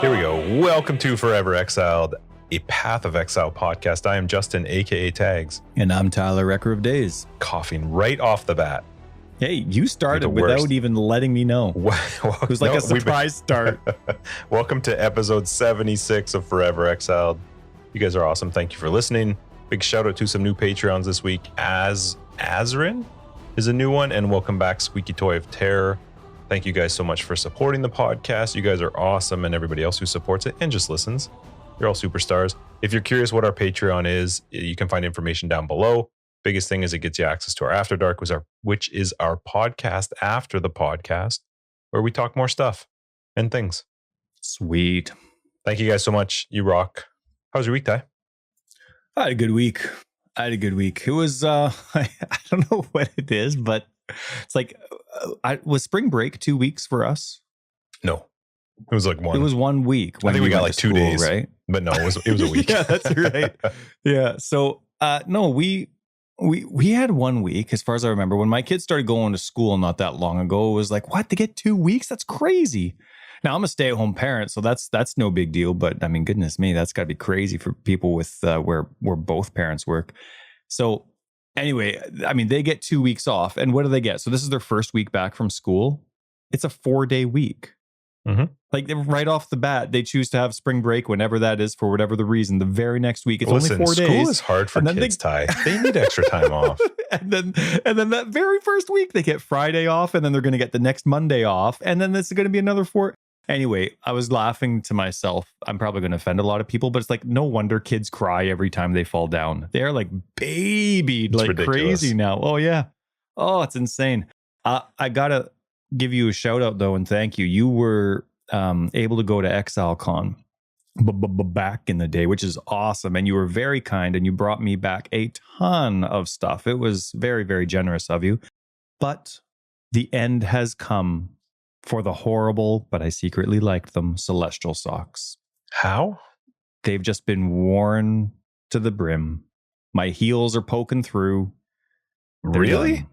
Here we go. Welcome to Forever Exiled, a Path of Exile podcast. I am Justin, aka Tags. And I'm Tyler, Wrecker of Days. Coughing right off the bat. Hey, you started without even letting me know. It was like a surprise start. Welcome to episode 76 of Forever Exiled. You guys are awesome. Thank you for listening. Big shout out to some new Patreons this week. Azrin is a new one, and welcome back, Squeaky Toy of Terror. Thank you guys so much for supporting the podcast. You guys are awesome, and everybody else who supports it and just listens. You're all superstars. If you're curious what our Patreon is, you can find information down below. Biggest thing is it gets you access to our After Dark, which is our podcast after the podcast, where we talk more stuff and things. Sweet. Thank you guys so much. You rock. How was your week, Ty? I had a good week. It was, I don't know what it is, but it's like, was spring break 2 weeks for us? No, it was like one. It was 1 week. I think we got like 2 days, right? But no, it was a week. Yeah, that's right. Yeah. So, no, we had 1 week, as far as I remember. When my kids started going to school not that long ago, it was like, what, to get 2 weeks? That's crazy. Now, I'm a stay-at-home parent, so that's no big deal. But I mean, goodness me, that's got to be crazy for people with where both parents work. So anyway, I mean, they get 2 weeks off, and what do they get? So this is their first week back from school. It's a 4-day week. Mm-hmm. Like right off the bat, they choose to have spring break whenever that is, for whatever the reason. The very next week, it's only 4 days. School is hard for kids, Ty. They need extra time off. and then that very first week, they get Friday off, and then they're going to get the next Monday off, and then this is going to be another 4. Anyway, I was laughing to myself. I'm probably going to offend a lot of people, but it's like, no wonder kids cry every time they fall down. They're like babied, like ridiculous. Crazy now. Oh, yeah. Oh, it's insane. I got to give you a shout out, though, and thank you. You were able to go to ExileCon back in the day, which is awesome. And you were very kind, and you brought me back a ton of stuff. It was very, very generous of you. But the end has come for the horrible, but I secretly liked them, Celestial socks. How? They've just been worn to the brim. My heels are poking through. They're really? done.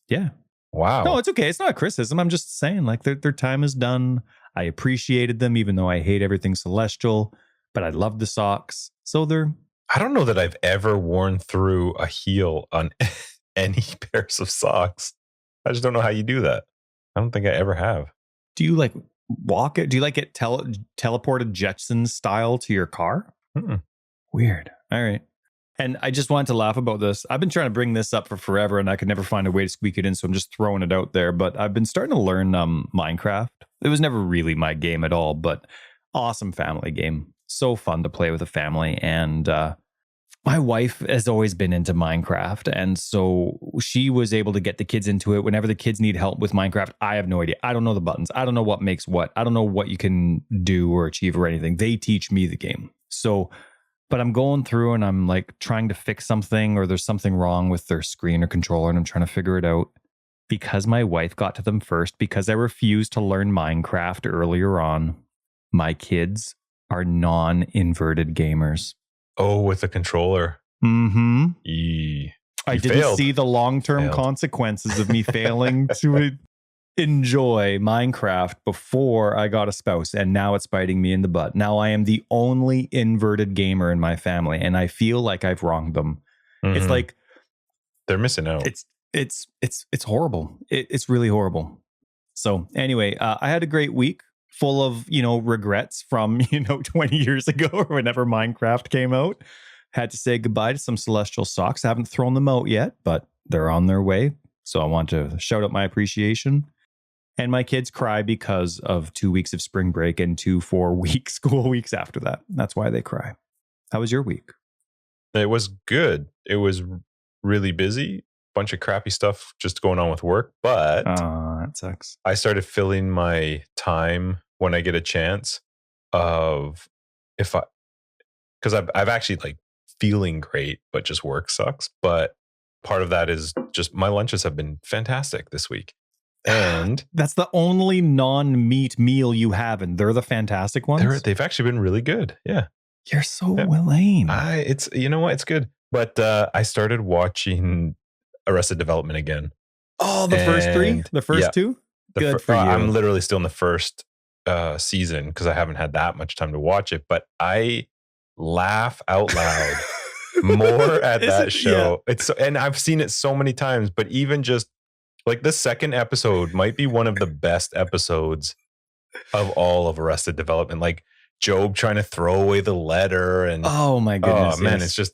Yeah. Wow. No, it's okay. It's not a criticism. I'm just saying, like, their time is done. I appreciated them, even though I hate everything Celestial, but I love the socks. So I don't know that I've ever worn through a heel on any pairs of socks. I just don't know how you do that. I don't think I ever have. Do you like walk it? Do you like it teleported Jetsons style to your car? Mm-mm. Weird. All right. And I just wanted to laugh about this. I've been trying to bring this up for forever, and I could never find a way to squeak it in, so I'm just throwing it out there. But I've been starting to learn Minecraft. It was never really my game at all, but awesome family game. So fun to play with a family. And my wife has always been into Minecraft, and so she was able to get the kids into it. Whenever the kids need help with Minecraft, I have no idea. I don't know the buttons. I don't know what makes what. I don't know what you can do or achieve or anything. They teach me the game. So, but I'm going through and I'm like trying to fix something, or there's something wrong with their screen or controller, and I'm trying to figure it out. Because my wife got to them first, because I refused to learn Minecraft earlier on, my kids are non-inverted gamers. Oh, with the controller. Mm-hmm. I didn't see the long-term consequences of me failing to enjoy Minecraft before I got a spouse, and now it's biting me in the butt. Now I am the only inverted gamer in my family, and I feel like I've wronged them. Mm-hmm. It's like they're missing out. It's horrible. It's really horrible. So anyway, I had a great week, full of, regrets from, 20 years ago or whenever Minecraft came out. Had to say goodbye to some Celestial socks. I haven't thrown them out yet, but they're on their way. So I want to shout out my appreciation. And my kids cry because of 2 weeks of spring break and 2 4-week school weeks after that. That's why they cry. How was your week? It was good. It was really busy. Bunch of crappy stuff just going on with work, but that sucks. I started filling my time when I get a chance of because I've actually like feeling great, but just work sucks. But part of that is just my lunches have been fantastic this week. And that's the only non-meat meal you have, and they're the fantastic ones. They've actually been really good. Yeah. You're so lame. It's it's good. But I started watching Arrested Development again. Oh, the first 3? The first 2? Good for you. I'm literally still in the first season because I haven't had that much time to watch it, but I laugh out loud more at that show. And I've seen it so many times, but even just like the second episode might be one of the best episodes of all of Arrested Development. Like Job trying to throw away the letter, and oh my goodness, man, it's just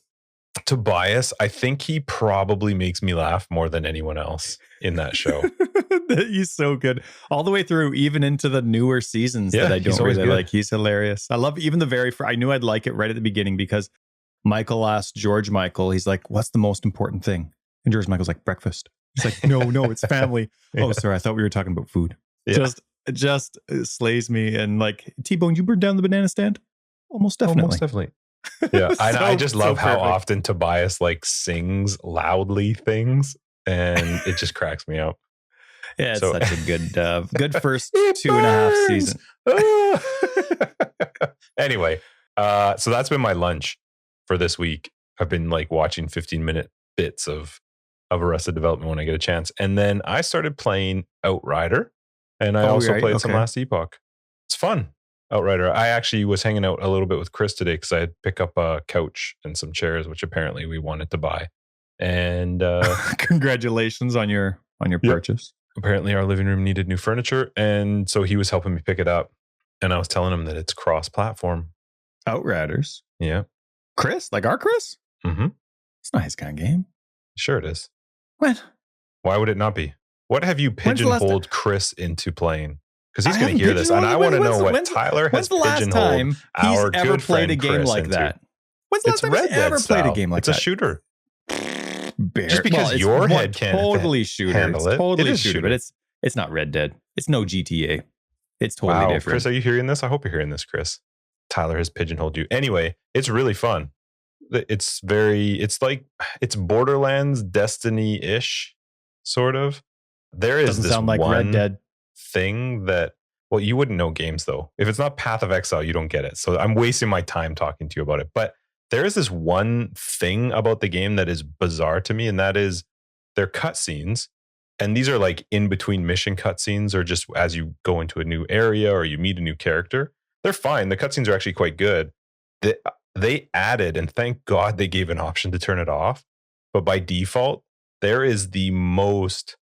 Tobias. I think he probably makes me laugh more than anyone else in that show. He's so good all the way through, even into the newer seasons that I don't really like. He's hilarious. I love even the I knew I'd like it right at the beginning because Michael asked George Michael, he's like, what's the most important thing? And George Michael's like, breakfast. He's like, no, it's family. Oh, sorry, I thought we were talking about food. Just slays me. And like, T-Bone, you burned down the banana stand? Almost definitely. Yeah, I just love how often Tobias like sings loudly things, and it just cracks me up. Yeah, it's such a good first 2.5 seasons. Anyway, so that's been my lunch for this week. I've been like watching 15-minute bits of Arrested Development when I get a chance, and then I started playing Outrider, and I also played some Last Epoch. It's fun. Outrider. I actually was hanging out a little bit with Chris today because I had to pick up a couch and some chairs, which apparently we wanted to buy. And congratulations on your purchase. Apparently our living room needed new furniture, and so he was helping me pick it up, and I was telling him that it's cross-platform. Outriders. Yeah. Chris? Like our Chris? Mm-hmm. It's not his kind of game. Sure it is. What? Why would it not be? What have you pigeonholed Chris into playing? Because he's going to hear this, and I want to know what Tyler has pigeonholed our good friend Chris into. When's the last time he's ever played a game like that? When's the last time he's ever played a game like that? It's a shooter. Just because your head can't totally shooter. Handle it. Totally shooter, but it's not Red Dead. It's no GTA. It's totally different. Chris, are you hearing this? I hope you're hearing this, Chris. Tyler has pigeonholed you. Anyway, it's really fun. It's Borderlands Destiny-ish, sort of. There is Doesn't this sound like Red Dead thing that, well, you wouldn't know games though. If it's not Path of Exile, you don't get it. So I'm wasting my time talking to you about it. But there is this one thing about the game that is bizarre to me, and that is their cutscenes. And these are like in between mission cutscenes, or just as you go into a new area or you meet a new character. They're fine. The cutscenes are actually quite good. They added, and thank God they gave an option to turn it off. But by default, there is the most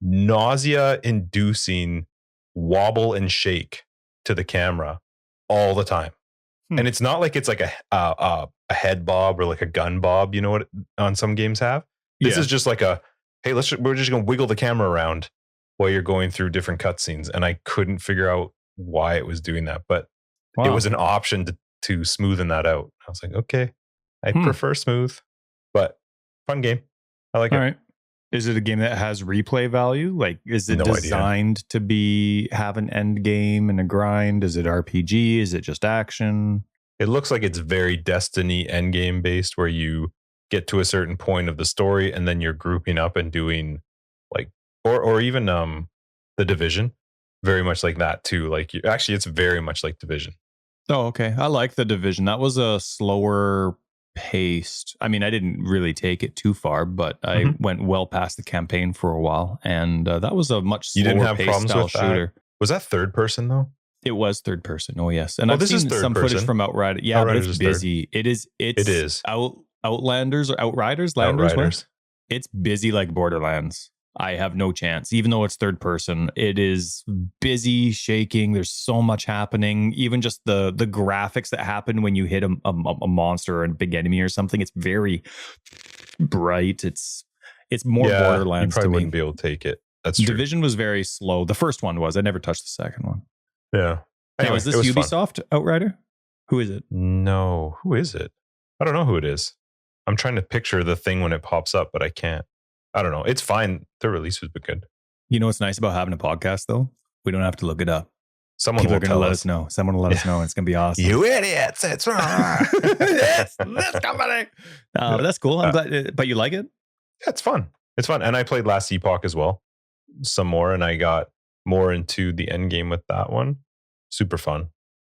nausea-inducing wobble and shake to the camera all the time. And it's not like it's like a head bob or like a gun bob, you know what on some games have. This is just like we're just going to wiggle the camera around while you're going through different cutscenes. And I couldn't figure out why it was doing that, but it was an option to smoothen that out. I was like, okay, I prefer smooth, but fun game. I like it. All right. Is it a game that has replay value? Like, is it designed to have an end game and a grind? Is it RPG? Is it just action? It looks like it's very Destiny end game based, where you get to a certain point of the story and then you're grouping up and doing like, or even the Division, very much like that too. Like, it's very much like Division. Oh, okay. I like the Division. That was a slower paced. I mean, I didn't really take it too far, but I went well past the campaign for a while, and that was a much slower paced style shooter. Was that third person though? It was third person. Oh yes, and I've seen some footage from Outrider. Yeah, but it's busy. It is. Outlanders or Outriders. Outriders. It's busy like Borderlands. I have no chance, even though it's third person. It is busy, shaking. There's so much happening. Even just the graphics that happen when you hit a monster or a big enemy or something. It's very bright. It's more Borderlands. You probably wouldn't be able to take it. That's true. Division was very slow. The first one was. I never touched the second one. Yeah. Anyway, now, is this Ubisoft Outrider? Who is it? No. Who is it? I don't know who it is. I'm trying to picture the thing when it pops up, but I can't. I don't know. It's fine. The release was good. You know what's nice about having a podcast, though? We don't have to look it up. People are going to let us know. Someone will let us know. It's going to be awesome. You idiots. It's wrong. This company. That's cool. I'm glad. But you like it? Yeah, it's fun. It's fun. And I played Last Epoch as well. Some more. And I got more into the end game with that one. Super fun.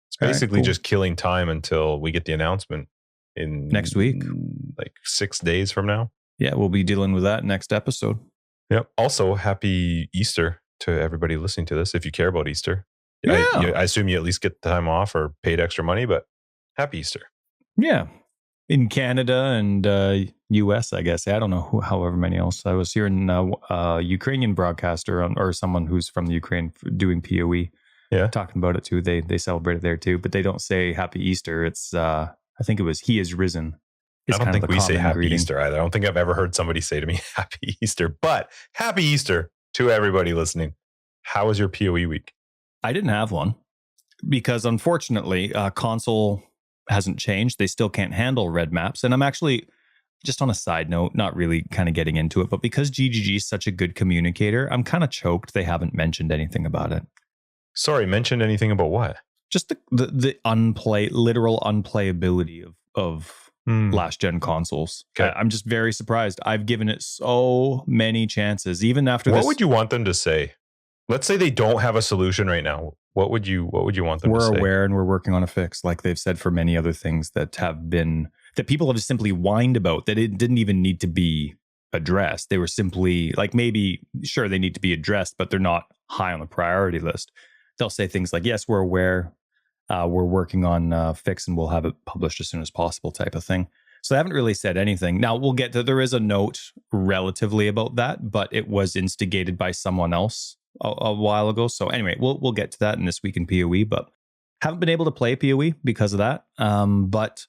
It's basically just killing time until we get the announcement in next week. Like 6 days from now. Yeah, we'll be dealing with that next episode. Yep. Also, happy Easter to everybody listening to this. If you care about Easter, Yeah. I assume you at least get the time off or paid extra money, but happy Easter. Yeah. In Canada and US, I guess. I don't know however many else. I was hearing a Ukrainian broadcaster or someone who's from the Ukraine doing PoE. Yeah. Talking about it too. They celebrate it there too, but they don't say Happy Easter. It's I think it was He is risen. I don't think we say Happy Easter either. I don't think I've ever heard somebody say to me Happy Easter, but Happy Easter to everybody listening. How was your PoE week? I didn't have one because unfortunately console hasn't changed. They still can't handle red maps. And I'm actually, just on a side note, not really kind of getting into it, but because GGG is such a good communicator, I'm kind of choked they haven't mentioned anything about it. Sorry, mentioned anything about what? Just the literal unplayability of last gen consoles. Okay. I'm just very surprised. I've given it so many chances, even after What would you want them to say? Let's say they don't have a solution right now. What would you want them to say? We're aware and we're working on a fix, like they've said for many other things that people have simply whined about, that it didn't even need to be addressed. They were simply like, maybe, sure, they need to be addressed, but they're not high on the priority list. They'll say things like, yes, we're aware, we're working on a fix and we'll have it published as soon as possible type of thing. So they haven't really said anything. Now we'll get to, there is a note relatively about that, but it was instigated by someone else a while ago. So anyway, we'll get to that in This Week in PoE, but haven't been able to play PoE because of that. But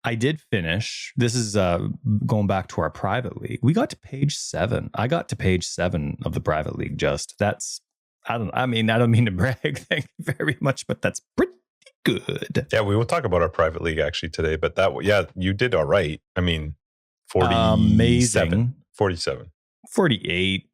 I did finish. This is going back to our private league. We got to page 7. I got to page 7 of the private league. I don't mean to brag, thank you very much, but that's pretty good. Yeah, we will talk about our private league actually today, but you did all right. I mean, 47. Amazing. 47. 48.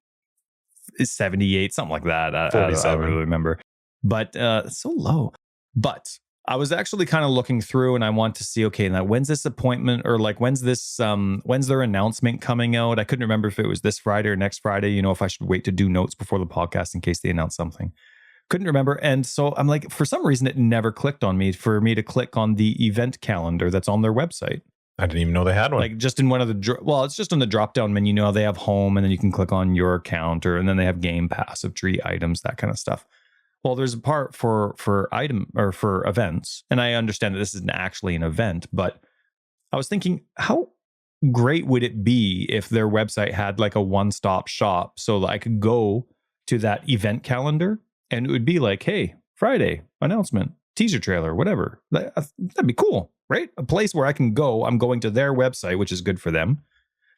78, something like that. I don't really remember. But so low. But I was actually kind of looking through and I want to see, okay, now when's this appointment, or like when's their announcement coming out? I couldn't remember if it was this Friday or next Friday, if I should wait to do notes before the podcast in case they announce something. Couldn't remember. And so I'm like, for some reason, it never clicked on me for me to click on the event calendar that's on their website. I didn't even know they had one. Like just in one of it's just on the drop down menu. They have home and then you can click on your account, and then they have game pass of tree items, that kind of stuff. Well, there's a part for events, and I understand that this isn't actually an event, but I was thinking, how great would it be if their website had like a one-stop shop so that I could go to that event calendar and it would be like, hey, Friday announcement, teaser trailer, whatever. That'd be cool, right? A place where I can go. I'm going to their website, which is good for them.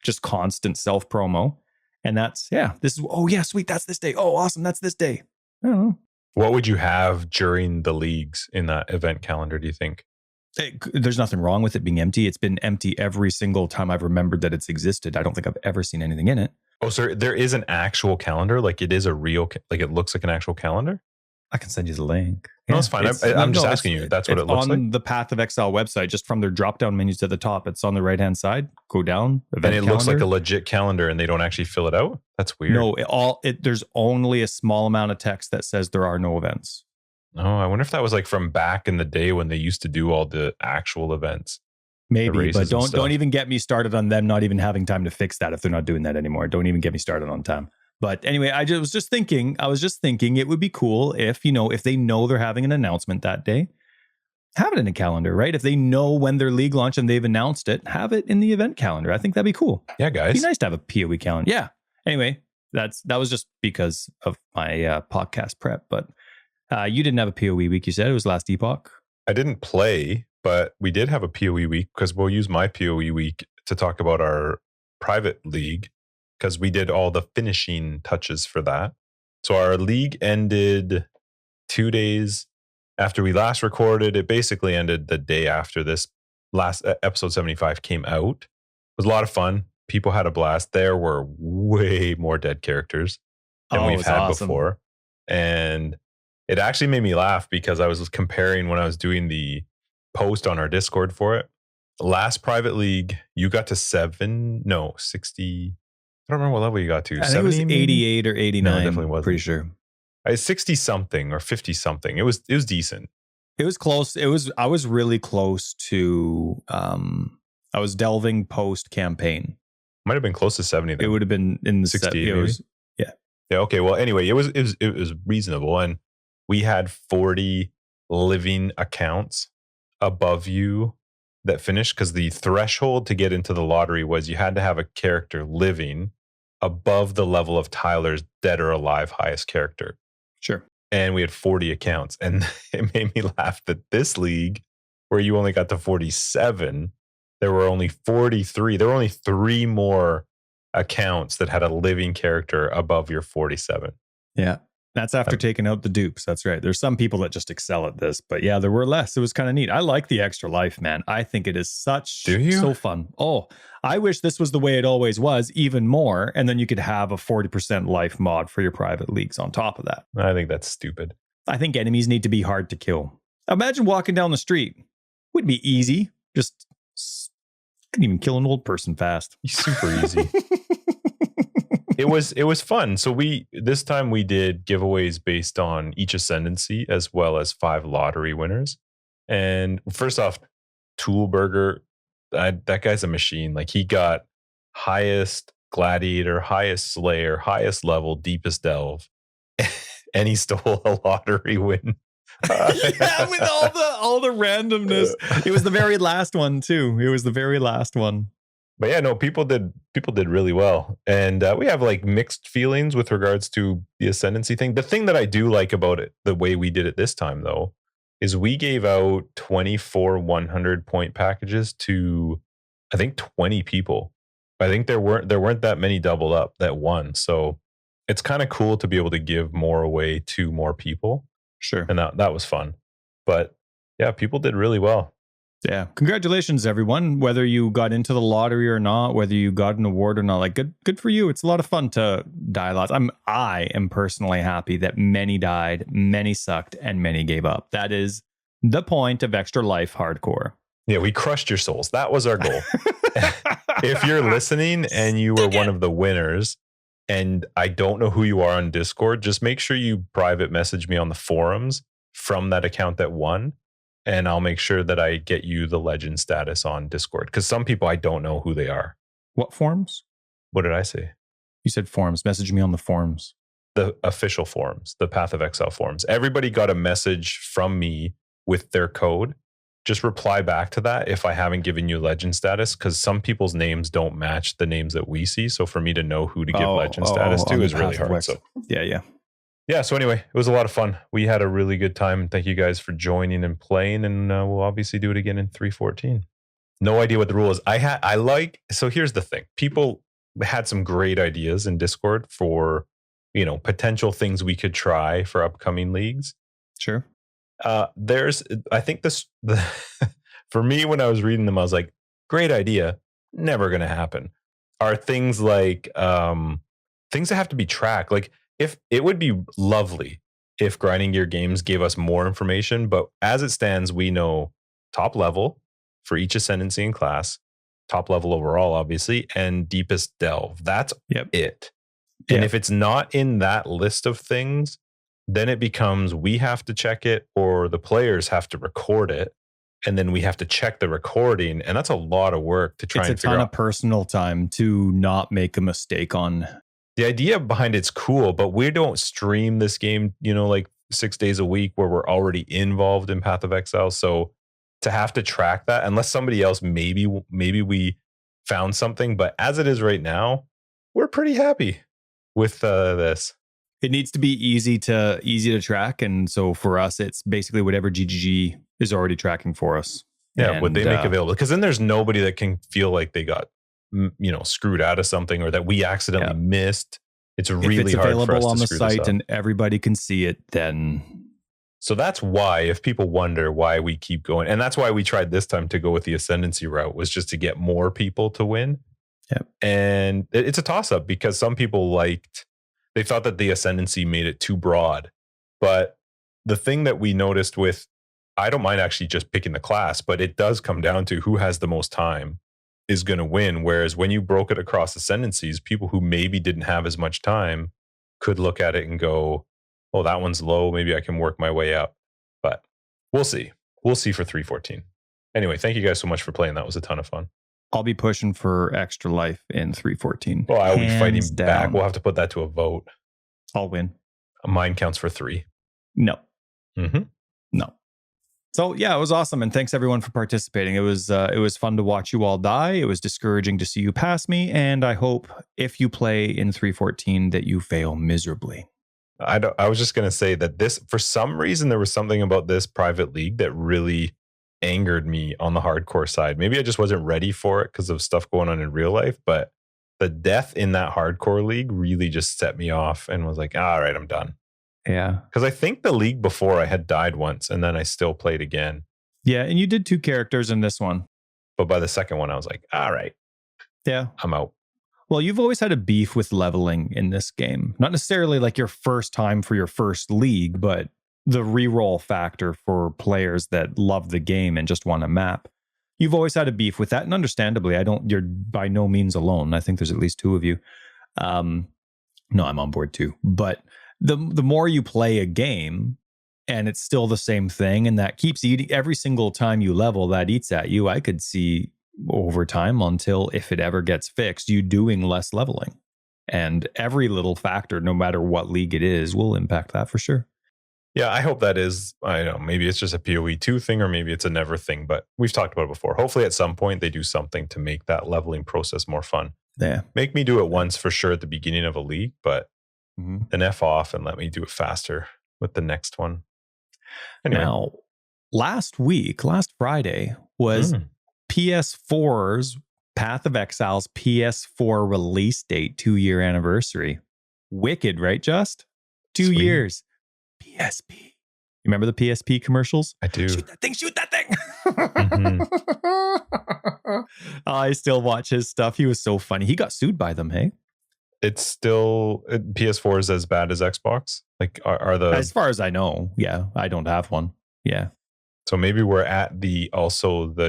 Just constant self promo. And sweet. That's this day. Oh, awesome. That's this day. I don't know. What would you have during the leagues in that event calendar, do you think? There's nothing wrong with it being empty. It's been empty every single time I've remembered that it's existed. I don't think I've ever seen anything in it. Oh, so there is an actual calendar? Like it is a real, like it looks like an actual calendar? I can send you the link. No, it's fine. I'm just asking you. That's what it looks like. On the Path of Exile website, just from their drop-down menus at the top, it's on the right-hand side. Go down. And it looks like a legit calendar, and they don't actually fill it out? That's weird. No, there's only a small amount of text that says there are no events. Oh, I wonder if that was like from back in the day when they used to do all the actual events. Maybe, but don't even get me started on them not even having time to fix that if they're not doing that anymore. Don't even get me started on time. But anyway, I was just thinking it would be cool if they know they're having an announcement that day, have it in a calendar, right? If they know when their league launch and they've announced it, have it in the event calendar. I think that'd be cool. Yeah, guys. It'd be nice to have a PoE calendar. Yeah. Anyway, that was just because of my podcast prep. But you didn't have a PoE week, you said. It was last Epoch. I didn't play, but we did have a PoE week because we'll use my PoE week to talk about our private league, because we did all the finishing touches for that. So our league ended 2 days after we last recorded. It basically ended the day after this last episode 75 came out. It was a lot of fun. People had a blast. There were way more dead characters than we've had before. And it actually made me laugh because I was comparing when I was doing the post on our Discord for it. Last private league, you got to 60. I don't remember what level you got to. I think it was 88 or 89. No, it definitely wasn't. Pretty sure. 60 something or 50 something. It was decent. It was close. I was really close to I was delving post campaign. Might have been close to 70 then. It would have been in the 60. Yeah. Yeah, okay. Well, anyway, it was reasonable, and we had 40 living accounts above you that finished, because the threshold to get into the lottery was you had to have a character living above the level of Tyler's dead or alive highest character. Sure. And we had 40 accounts. And it made me laugh that this league, where you only got to 47, there were only 43. There were only 3 more accounts that had a living character above your 47. Yeah. That's after taking out the dupes. That's right. There's some people that just excel at this, but yeah, there were less. It was kind of neat. I like the extra life, man. I think it is so fun. Oh, I wish this was the way it always was, even more. And then you could have a 40% life mod for your private leagues on top of that. I think that's stupid. I think enemies need to be hard to kill. Imagine walking down the street. Would be easy. Just couldn't even kill an old person fast. Super easy. It was fun. So this time we did giveaways based on each ascendancy as well as 5 lottery winners. And first off, Toolburger, that guy's a machine. Like, he got highest gladiator, highest slayer, highest level, deepest delve, and he stole a lottery win. Yeah, with all the randomness. It was the very last one too. But yeah, no, people did really well. And we have like mixed feelings with regards to the ascendancy thing. The thing that I do like about it, the way we did it this time though, is we gave out 24 100 point packages to, I think, 20 people. I think there weren't that many double up that won. So it's kind of cool to be able to give more away to more people. Sure. And that was fun. But yeah, people did really well. Yeah. Congratulations, everyone. Whether you got into the lottery or not, whether you got an award or not, like good for you. It's a lot of fun to die lots. I am personally happy that many died, many sucked, and many gave up. That is the point of Extra Life Hardcore. Yeah, we crushed your souls. That was our goal. If you're listening and you were one of the winners, and I don't know who you are on Discord, just make sure you private message me on the forums from that account that won. And I'll make sure that I get you the legend status on Discord. Because some people, I don't know who they are. What forums? What did I say? You said forums. Message me on the forums. The official forums, the Path of Exile forums. Everybody got a message from me with their code. Just reply back to that if I haven't given you legend status, because some people's names don't match the names that we see. So for me to know who to give legend status to is really hard. So yeah. So anyway, it was a lot of fun. We had a really good time. Thank you guys for joining and playing. And we'll obviously do it again in 3.14. No idea what the rule is. So here's the thing. People had some great ideas in Discord for, potential things we could try for upcoming leagues. Sure. I think for me, when I was reading them, I was like, great idea. Never going to happen. Are things like, things that have to be tracked. Like, if it would be lovely if Grinding Gear Games gave us more information, but as it stands, we know top level for each ascendancy and class, top level overall, obviously, and deepest delve. That's it. And if it's not in that list of things, then it becomes we have to check it or the players have to record it. And then we have to check the recording. And that's a lot of work to try and figure out. It's a ton of personal time to not make a mistake on. The idea behind it's cool, but we don't stream this game, like 6 days a week where we're already involved in Path of Exile. So to have to track that, unless somebody else, maybe we found something. But as it is right now, we're pretty happy with this. It needs to be easy to track. And so for us, it's basically whatever GGG is already tracking for us. Yeah, what they make available. Because then there's nobody that can feel like they got screwed out of something or that we accidentally missed. It's really hard for us to screw this up. If it's available on the site and everybody can see it, then. So that's why, if people wonder why we keep going, and that's why we tried this time to go with the ascendancy route, was just to get more people to win. Yep. And it's a toss up because some people they thought that the ascendancy made it too broad. But the thing that we noticed with, I don't mind actually just picking the class, but it does come down to who has the most time is going to win. Whereas when you broke it across ascendancies, people who maybe didn't have as much time could look at it and go, oh, that one's low. Maybe I can work my way up. But we'll see. We'll see for 3.14. Anyway, thank you guys so much for playing. That was a ton of fun. I'll be pushing for Extra Life in 3.14. Well, I'll be fighting back. We'll have to put that to a vote. I'll win. Mine counts for 3. No. Mm-hmm. No. So yeah, it was awesome, and thanks everyone for participating. It was fun to watch you all die. It was discouraging to see you pass me, and I hope if you play in 3.14 that you fail miserably. I was just going to say that this, for some reason, there was something about this private league that really angered me on the hardcore side. Maybe I just wasn't ready for it because of stuff going on in real life, but the death in that hardcore league really just set me off and was like, all right, I'm done. Yeah. Because I think the league before I had died once and then I still played again. Yeah, and you did 2 characters in this one. But by the second one, I was like, all right. Yeah. I'm out. Well, you've always had a beef with leveling in this game. Not necessarily like your first time for your first league, but the reroll factor for players that love the game and just want a map. You've always had a beef with that, and understandably, you're by no means alone. I think there's at least 2 of you. No, I'm on board too. But the more you play a game and it's still the same thing, and that keeps eating every single time you level, that eats at you. I could see over time, until if it ever gets fixed, you doing less leveling. And every little factor, no matter what league it is, will impact that for sure. Yeah, I hope that is, I don't know, maybe it's just a PoE 2 thing, or maybe it's a never thing, but we've talked about it before. Hopefully at some point they do something to make that leveling process more fun. Yeah. Make me do it once for sure at the beginning of a league, but then F off and let me do it faster with the next one. Anyway. Now, last Friday, was PS4's Path of Exile's PS4 release date, 2-year anniversary. Wicked, right, Just? 2 Sweet. years. PSP. You remember the PSP commercials? I do. Shoot that thing. I still watch his stuff. He was so funny. He got sued by them, hey? It's still, PS4 is as bad as Xbox? Like, are the... As far as I know, yeah. I don't have one. Yeah. So maybe we're at the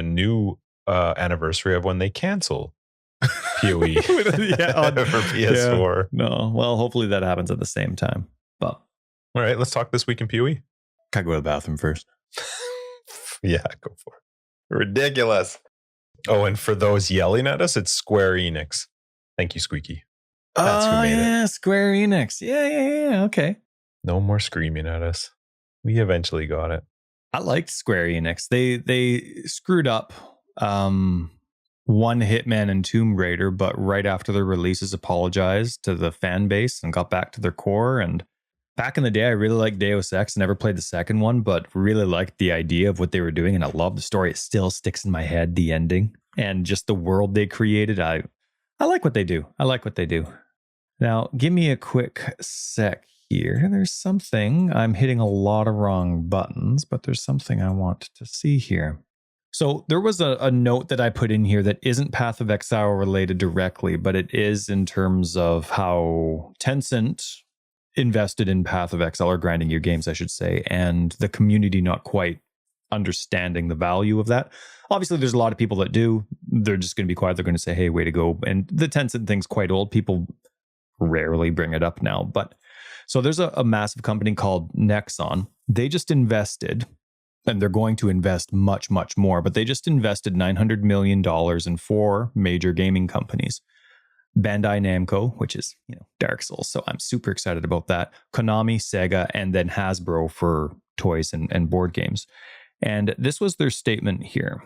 new anniversary of when they cancel PoE for PS4. Yeah. No, well, hopefully that happens at the same time. But all right, let's talk this week in PoE. Can I go to the bathroom first? Yeah, go for it. Ridiculous. Oh, and for those yelling at us, it's Square Enix. Thank you, Squeaky. That's who made it. Square Enix. Yeah. Okay. No more screaming at us. We eventually got it. I liked Square Enix. They screwed up one Hitman and Tomb Raider, but right after their releases apologized to the fan base and got back to their core. And back in the day, I really liked Deus Ex. Never played the second one, but really liked the idea of what they were doing. And I love the story. It still sticks in my head, the ending and just the world they created. I like what they do. Now, give me a quick sec here. There's something. I'm hitting a lot of wrong buttons, but there's something I want to see here. So there was a note that I put in here that isn't Path of Exile related directly, but it is in terms of how Tencent invested in Path of Exile, or grinding gear games, I should say, and the community not quite understanding the value of that. Obviously, there's a lot of people that do. They're just going to be quiet. They're going to say, hey, way to go. And the Tencent thing's quite old. People rarely bring it up now. But so there's a massive company called Nexon. They just invested, and they're going to invest much, much more, but they just invested $900 million in 4 major gaming companies. Bandai Namco, which is, Dark Souls. So I'm super excited about that. Konami, Sega, and then Hasbro for toys and board games. And this was their statement here.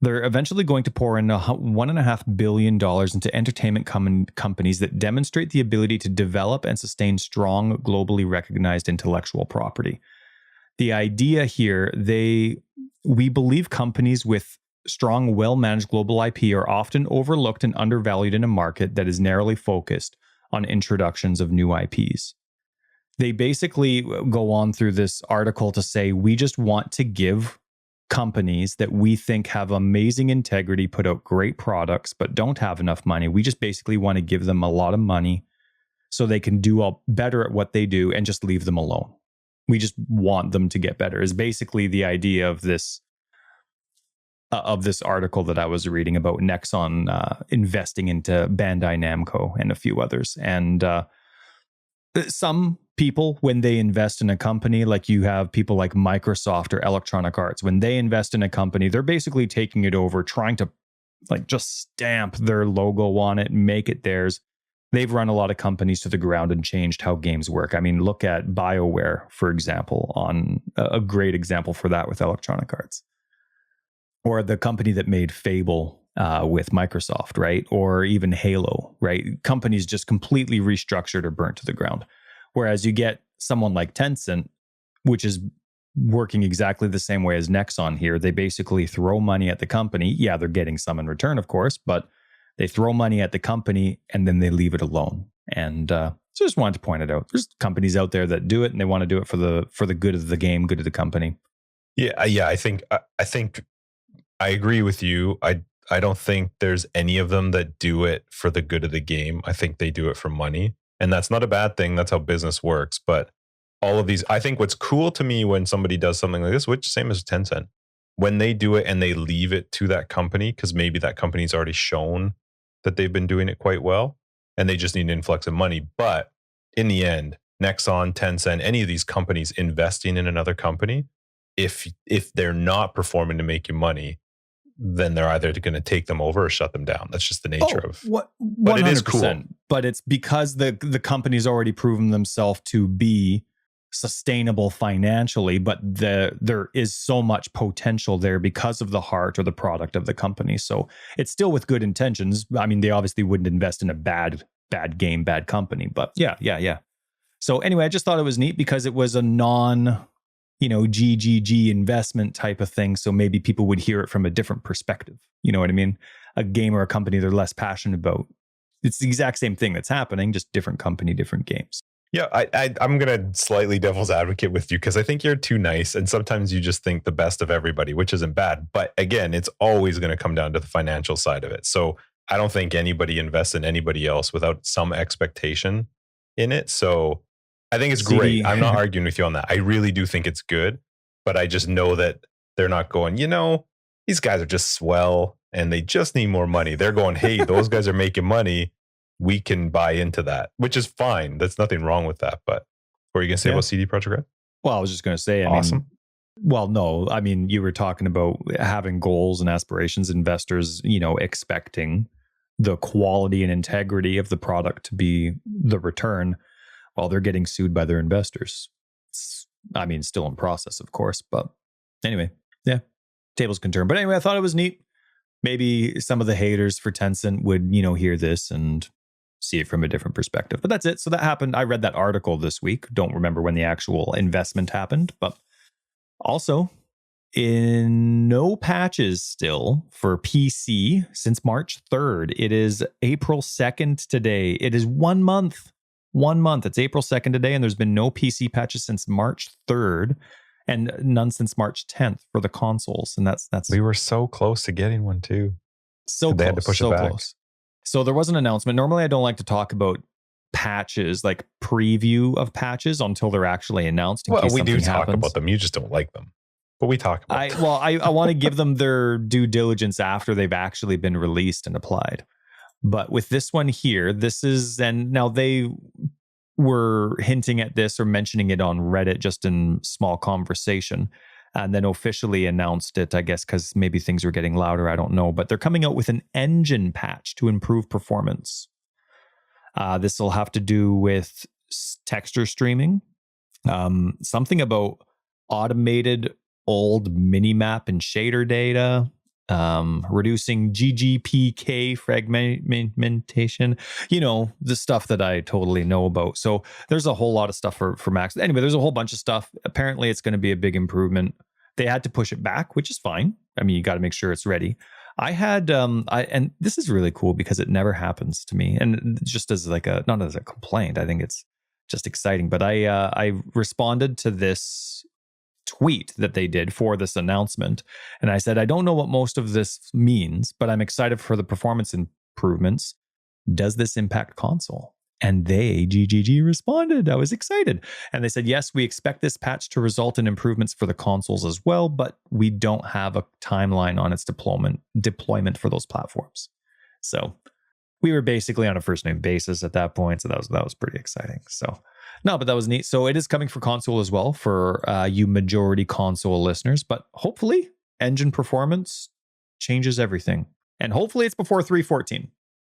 They're eventually going to pour in $1.5 billion into entertainment companies that demonstrate the ability to develop and sustain strong, globally recognized intellectual property. The idea here, we believe companies with strong, well-managed global IP are often overlooked and undervalued in a market that is narrowly focused on introductions of new IPs. They basically go on through this article to say, we just want to give companies that we think have amazing integrity, put out great products, but don't have enough money. We just basically want to give them a lot of money so they can do better at what they do and just leave them alone. We just want them to get better is basically the idea of this article that I was reading about Nexon investing into Bandai Namco and a few others. And some people, when they invest in a company, like you have people like Microsoft or Electronic Arts, when they invest in a company, they're basically taking it over, trying to just stamp their logo on it, make it theirs. they've run a lot of companies to the ground and changed how games work. I mean, look at BioWare, for example, on a great example for that with Electronic Arts. Or the company that made Fable with Microsoft, right? Or even Halo, right? Companies just completely restructured or burnt to the ground. Whereas you get someone like Tencent, which is working exactly the same way as Nexon here. They basically throw money at the company. Yeah, they're getting some in return, of course, but they throw money at the company and then they leave it alone. And so just wanted to point it out. There's companies out there that do it and they want to do it for the good of the game, good of the company. Yeah. I think I agree with you. I don't think there's any of them that do it for the good of the game. I think they do it for money. And that's not a bad thing. That's how business works. But all of these, I think what's cool to me when somebody does something like this, which same as Tencent, when they do it and they leave it to that company, because maybe that company's already shown that they've been doing it quite well and they just need an influx of money. But in the end, Nexon, Tencent, any of these companies investing in another company, if they're not performing to make you money, then they're either going to take them over or shut them down. That's just the nature of what. 100%, but it is cool. But it's because the company's already proven themselves to be sustainable financially, but there is so much potential there because of the heart or the product of the company. So it's still with good intentions. I mean, they obviously wouldn't invest in a bad game, bad company, but yeah. So anyway, I just thought it was neat because it was a GGG investment type of thing. So maybe people would hear it from a different perspective. You know what I mean? A game or a company they're less passionate about. It's the exact same thing that's happening, just different company, different games. Yeah, I'm going to slightly devil's advocate with you because I think you're too nice. And sometimes you just think the best of everybody, which isn't bad. But again, it's always going to come down to the financial side of it. So I don't think anybody invests in anybody else without some expectation in it. So I think it's great. I'm not arguing with you on that. I really do think it's good. But I just know that they're not going, these guys are just swell and they just need more money. They're going, hey, those guys are making money. We can buy into that, which is fine. There's nothing wrong with that. But what are you going to say about CD Projekt Red? Well, I was just going to say, awesome. You were talking about having goals and aspirations, investors, expecting the quality and integrity of the product to be the return while they're getting sued by their investors. Still in process, of course. But anyway, yeah, tables can turn. But anyway, I thought it was neat. Maybe some of the haters for Tencent would, hear this and see it from a different perspective. But that's it. So that happened. I read that article this week. Don't remember when the actual investment happened, but also in no patches still for PC since March 3rd. It is April 2nd today. It is 1 month. 1 month. It's April 2nd today, and there's been no PC patches since March 3rd and none since March 10th for the consoles. And that's we were so close to getting one too. So they had to push it back. Close. So there was an announcement. Normally, I don't like to talk about patches, like preview of patches, until they're actually announced. Well, we do talk about them. You just don't like them, but we talk about them. I want to give them their due diligence after they've actually been released and applied. But with this one here, and now they were hinting at this or mentioning it on Reddit just in small conversation, and then officially announced it, I guess, because maybe things are getting louder. I don't know. But they're coming out with an engine patch to improve performance. This will have to do with texture streaming, something about automated old minimap and shader data, reducing GGPK fragmentation, the stuff that I totally know about. So there's a whole lot of stuff for Max. Anyway, there's a whole bunch of stuff. Apparently it's going to be a big improvement. They had to push it back, which is fine. You got to make sure it's ready. I had, and this is really cool because it never happens to me. And just as not as a complaint, I think it's just exciting. But I responded to this tweet that they did for this announcement. And I said, I don't know what most of this means, but I'm excited for the performance improvements. Does this impact console? And GGG responded. I was excited. And they said, yes, we expect this patch to result in improvements for the consoles as well, but we don't have a timeline on its deployment for those platforms. So we were basically on a first name basis at that point. So that was pretty exciting. So no, but that was neat. So it is coming for console as well for you majority console listeners, but hopefully engine performance changes everything. And hopefully it's before 3.14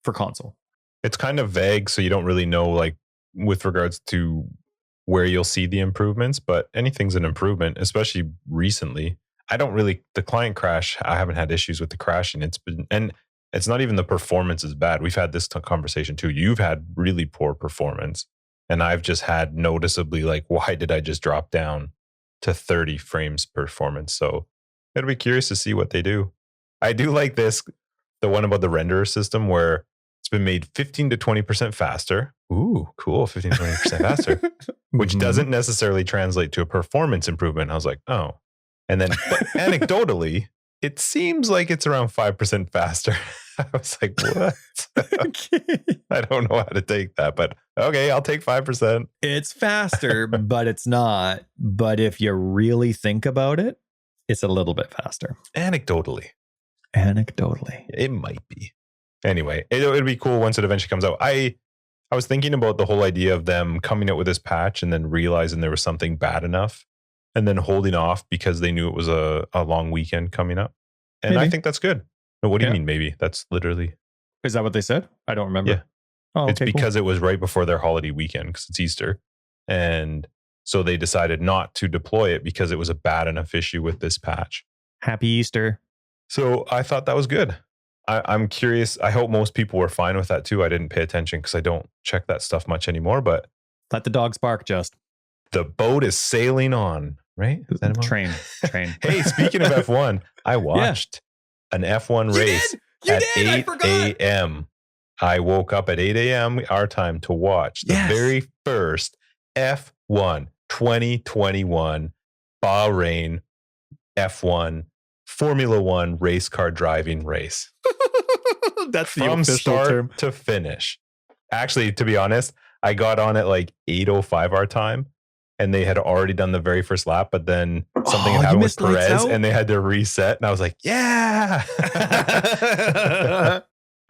for console. It's kind of vague, so you don't really know, like, with regards to where you'll see the improvements, but anything's an improvement, especially recently. The client crash, I haven't had issues with the crashing. And it's not even the performance is bad. We've had this conversation too. You've had really poor performance, and I've just had noticeably, like, why did I just drop down to 30 frames performance? So I'd be curious to see what they do. I do like the one about the renderer system where it's been made 15 to 20% faster. Ooh, cool. 15 to 20% faster, which doesn't necessarily translate to a performance improvement. I was like, oh. And then but anecdotally, it seems like it's around 5% faster. I was like, what? I don't know how to take that, but okay, I'll take 5%. It's faster, but it's not. But if you really think about it, it's a little bit faster. Anecdotally. It might be. Anyway, it'd be cool once it eventually comes out. I was thinking about the whole idea of them coming out with this patch and then realizing there was something bad enough and then holding off because they knew it was a long weekend coming up. And maybe. I think that's good. No, what do you mean maybe? That's literally... Is that what they said? I don't remember. Yeah. Oh, it's because it was right before their holiday weekend because it's Easter. And so they decided not to deploy it because it was a bad enough issue with this patch. Happy Easter. So I thought that was good. I'm curious. I hope most people were fine with that too. I didn't pay attention because I don't check that stuff much anymore, but... Let the dogs bark, just. The boat is sailing on, right? Train. Hey, speaking of F1, I watched an F1 race at 8 a.m. I woke up at 8 a.m. our time to watch the very first F1 2021 Bahrain F1 Formula One race car driving race. That's the from official start term. To finish. Actually, to be honest, I got on at like 8:05 our time, and they had already done the very first lap, but then something had happened with Perez, and they had to reset. And I was like, yeah.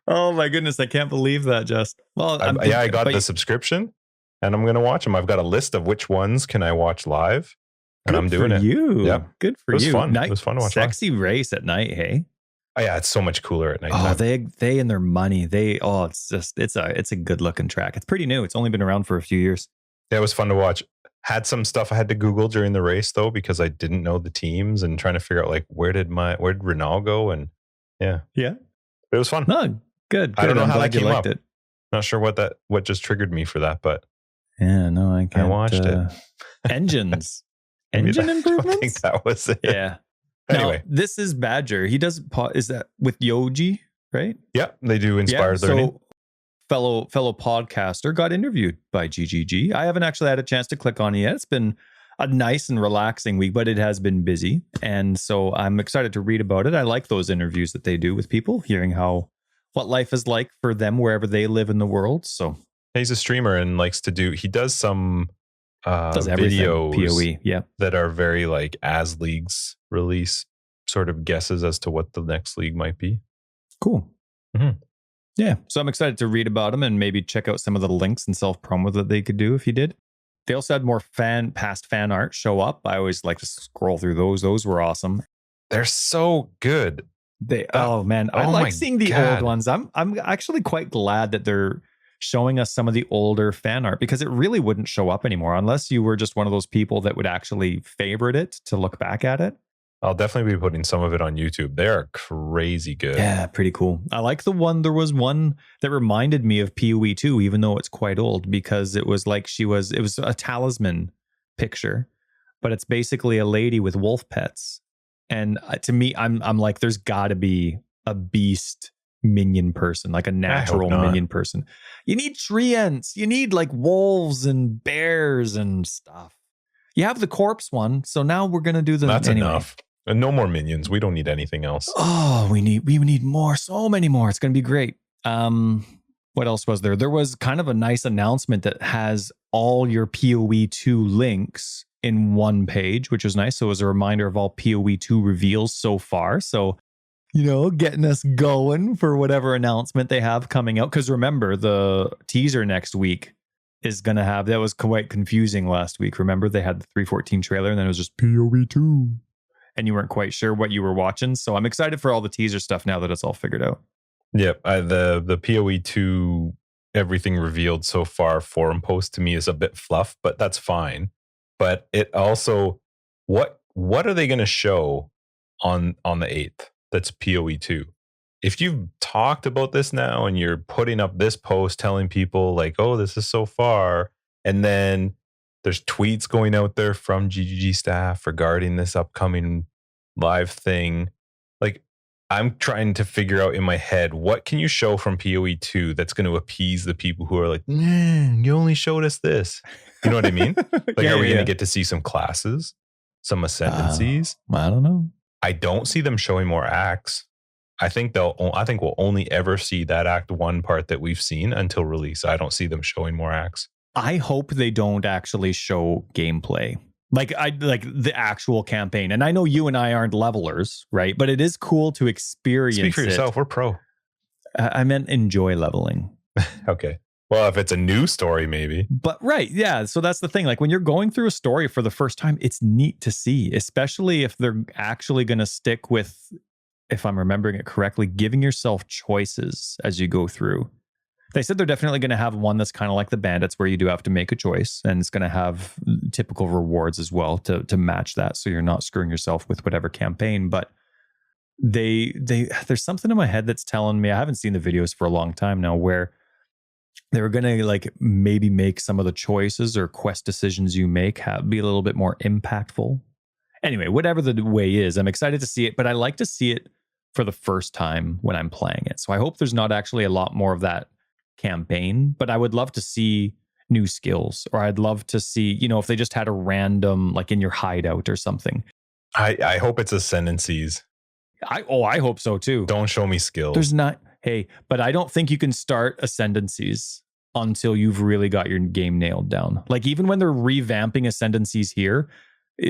Oh my goodness, I can't believe that, Just. Well, I got the subscription, and I'm going to watch them. I've got a list of which ones can I watch live, and I'm doing it. Yeah, good for you. It was fun. It was fun to watch. Sexy race at night, hey? Oh, yeah, it's so much cooler at night. Oh, they and their money. It's a good looking track. It's pretty new. It's only been around for a few years. Yeah, it was fun to watch. Had some stuff I had to Google during the race though, because I didn't know the teams and trying to figure out like where did Renault go, and yeah, it was fun. No, good. I don't know I'm how glad that came up. It. Not sure what just triggered me for that, but yeah, no, I can't. I watched it. Engines, engine improvements. I think that was it. Yeah. Anyway, now, this is Badger. He does. Is that with Yoji, right? Yeah, they do inspired learning. So fellow podcaster got interviewed by GGG. I haven't actually had a chance to click on it yet. It's been a nice and relaxing week, but it has been busy, and so I'm excited to read about it. I like those interviews that they do with people, hearing what life is like for them wherever they live in the world. So he's a streamer and likes to do. He does some. Does videos PoE, that are very like as leagues release sort of guesses as to what the next league might be. Cool. Mm-hmm. Yeah. So I'm excited to read about them and maybe check out some of the links and self-promo that they could do if you did. They also had more past fan art show up. I always like to scroll through those. Those were awesome. They're so good. Oh man, I like seeing the old ones. I'm actually quite glad that they're showing us some of the older fan art, because it really wouldn't show up anymore unless you were just one of those people that would actually favorite it to look back at it. I'll definitely be putting some of it on YouTube. They are crazy good. Yeah, pretty cool. I like the one. There was one that reminded me of PoE 2, even though it's quite old, because it was like it was a talisman picture, but it's basically a lady with wolf pets. And to me, I'm like, there's got to be a beast minion person, like a natural minion person. You need treants. You need like wolves and bears and stuff. You have the corpse one, so now we're gonna do the. That's enough. And no more minions. We don't need anything else. Oh, we need more. So many more. It's gonna be great. What else was there? There was kind of a nice announcement that has all your PoE 2 links in one page, which was nice. So it was a reminder of all PoE 2 reveals so far. So, getting us going for whatever announcement they have coming out. Because remember, the teaser next week is going to have, that was quite confusing last week. Remember, they had the 314 trailer and then it was just PoE 2. And you weren't quite sure what you were watching. So I'm excited for all the teaser stuff now that it's all figured out. Yep. The PoE 2 everything revealed so far forum post to me is a bit fluff, but that's fine. But it also, what are they going to show on the 8th? That's PoE 2. If you've talked about this now and you're putting up this post telling people like, oh, this is so far, and then there's tweets going out there from GGG staff regarding this upcoming live thing, like, I'm trying to figure out in my head, what can you show from PoE 2 that's going to appease the people who are like, you only showed us this. You know what I mean? Like, are we going to get to see some classes, some ascendancies? I don't know. I don't see them showing more acts. I think we'll only ever see that Act 1 part that we've seen until release. I don't see them showing more acts. I hope they don't actually show gameplay. Like the actual campaign. And I know you and I aren't levelers, right? But it is cool to experience. Speak for yourself. We're pro. I meant enjoy leveling. Okay. Well, if it's a new story, maybe. But right. Yeah. So that's the thing. Like when you're going through a story for the first time, it's neat to see, especially if they're actually going to stick with, if I'm remembering it correctly, giving yourself choices as you go through. They said they're definitely going to have one that's kind of like the bandits, where you do have to make a choice, and it's going to have typical rewards as well to match that, so you're not screwing yourself with whatever campaign. But there's something in my head that's telling me, I haven't seen the videos for a long time now, where they were going to like maybe make some of the choices or quest decisions you make be a little bit more impactful. Anyway, whatever the way is, I'm excited to see it, but I like to see it for the first time when I'm playing it. So I hope there's not actually a lot more of that campaign, but I would love to see new skills, or I'd love to see, if they just had a random, like in your hideout or something. I hope it's ascendancies. I hope so too. Don't show me skills. There's not, but I don't think you can start ascendancies until you've really got your game nailed down. Like even when they're revamping ascendancies here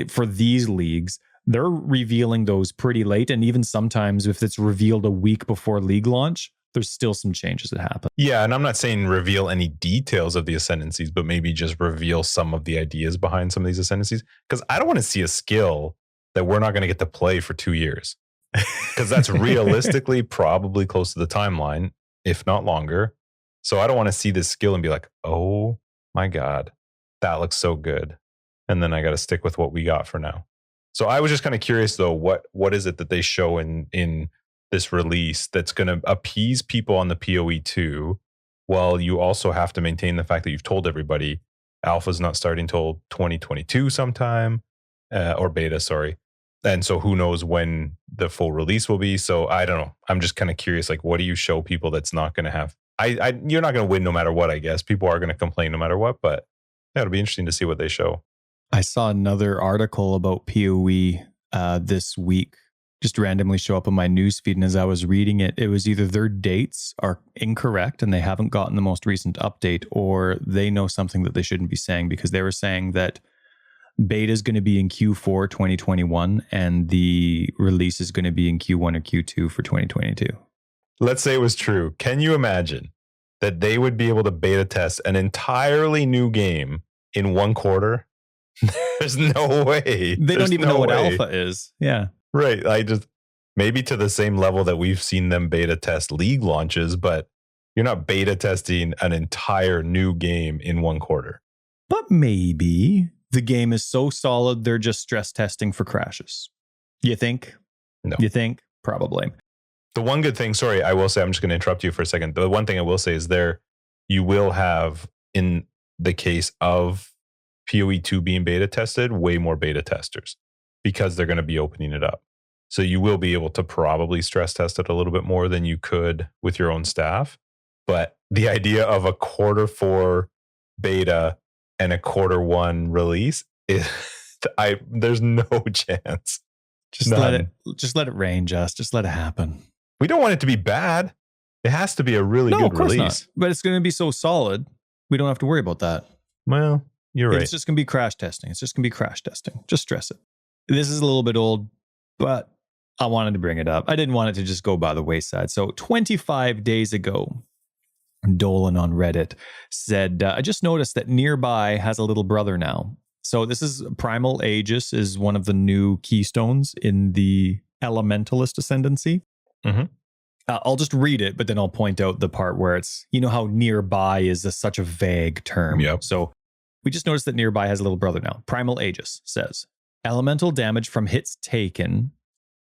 for these leagues, they're revealing those pretty late. And even sometimes if it's revealed a week before league launch, there's still some changes that happen. Yeah, and I'm not saying reveal any details of the ascendancies, but maybe just reveal some of the ideas behind some of these ascendancies. Because I don't want to see a skill that we're not going to get to play for 2 years. Because that's realistically probably close to the timeline, if not longer. So I don't want to see this skill and be like, oh my God, that looks so good. And then I got to stick with what we got for now. So I was just kind of curious, though, what is it that they show in this release that's going to appease people on the PoE 2, while you also have to maintain the fact that you've told everybody alpha's not starting till 2022 sometime, or beta, sorry. And so who knows when the full release will be. So I don't know. I'm just kind of curious, like, what do you show people that's not going to have? You're not going to win no matter what, I guess. People are going to complain no matter what, but yeah, it'll be interesting to see what they show. I saw another article about PoE this week just randomly show up on my newsfeed, and as I was reading it, it was either their dates are incorrect and they haven't gotten the most recent update, or they know something that they shouldn't be saying, because they were saying that beta is going to be in Q4 2021 and the release is going to be in Q1 or Q2 for 2022. Let's say it was true. Can you imagine that they would be able to beta test an entirely new game in 1 quarter? There's no way. They don't even know what alpha is. Yeah. Right. Maybe to the same level that we've seen them beta test league launches, but you're not beta testing an entire new game in 1 quarter. But maybe the game is so solid, they're just stress testing for crashes. You think? No. You think? Probably. The one good thing, sorry, I will say, I'm just going to interrupt you for a second. The one thing I will say is you will have, in the case of PoE 2 being beta tested, way more beta testers, because they're going to be opening it up. So you will be able to probably stress test it a little bit more than you could with your own staff. But the idea of a quarter 4 beta and a quarter 1 release is, there's no chance. Just let it rain, just let it happen. We don't want it to be bad. It has to be a really good release. Not. But it's going to be so solid, we don't have to worry about that. Well, you're right. It's just going to be crash testing. Just stress it. This is a little bit old, but I wanted to bring it up. I didn't want it to just go by the wayside. So 25 days ago, Dolan on Reddit said, I just noticed that Nearby has a little brother now. So this is Primal Aegis is one of the new keystones in the Elementalist Ascendancy. Mm-hmm. I'll just read it, but then I'll point out the part where it's, you know how nearby is such a vague term. Yep. So we just noticed that nearby has a little brother now. Primal Aegis says, elemental damage from hits taken.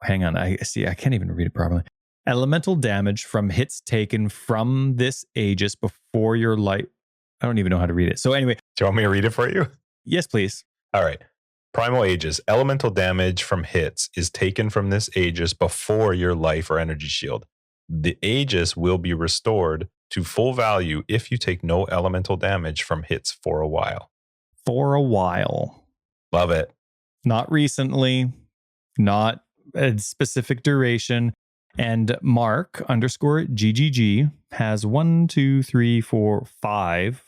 Hang on, I can't even read it properly. Elemental damage from hits taken from this Aegis before your light. I don't even know how to read it. So anyway. Do you want me to read it for you? Yes, please. All right. Primal Aegis. Elemental damage from hits is taken from this Aegis before your life or energy shield. The Aegis will be restored to full value if you take no elemental damage from hits for a while. For a while. Love it. Not recently, not a specific duration. And Mark _GGG has 1, 2, 3, 4, 5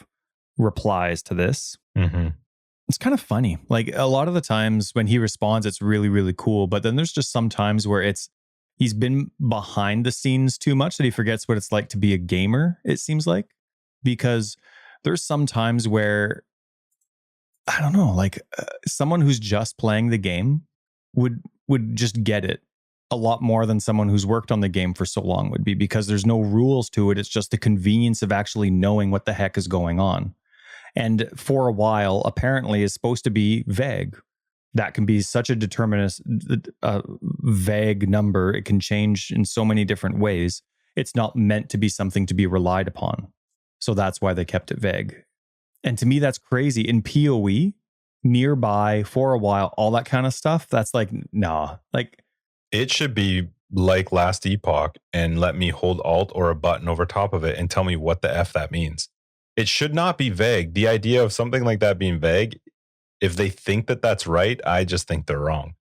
replies to this. Mm-hmm. It's kind of funny. Like a lot of the times when he responds, it's really, really cool. But then there's just some times where he's been behind the scenes too much that he forgets what it's like to be a gamer, it seems like. Because there's some times where, I don't know, like someone who's just playing the game would just get it a lot more than someone who's worked on the game for so long would be, because there's no rules to it. It's just the convenience of actually knowing what the heck is going on. And for a while, apparently, is supposed to be vague. That can be such a vague number. It can change in so many different ways. It's not meant to be something to be relied upon. So that's why they kept it vague. And to me, that's crazy. In PoE, nearby, for a while, all that kind of stuff, that's like, nah. Like, it should be like last epoch and let me hold Alt or a button over top of it and tell me what the F that means. It should not be vague. The idea of something like that being vague, if they think that that's right, I just think they're wrong.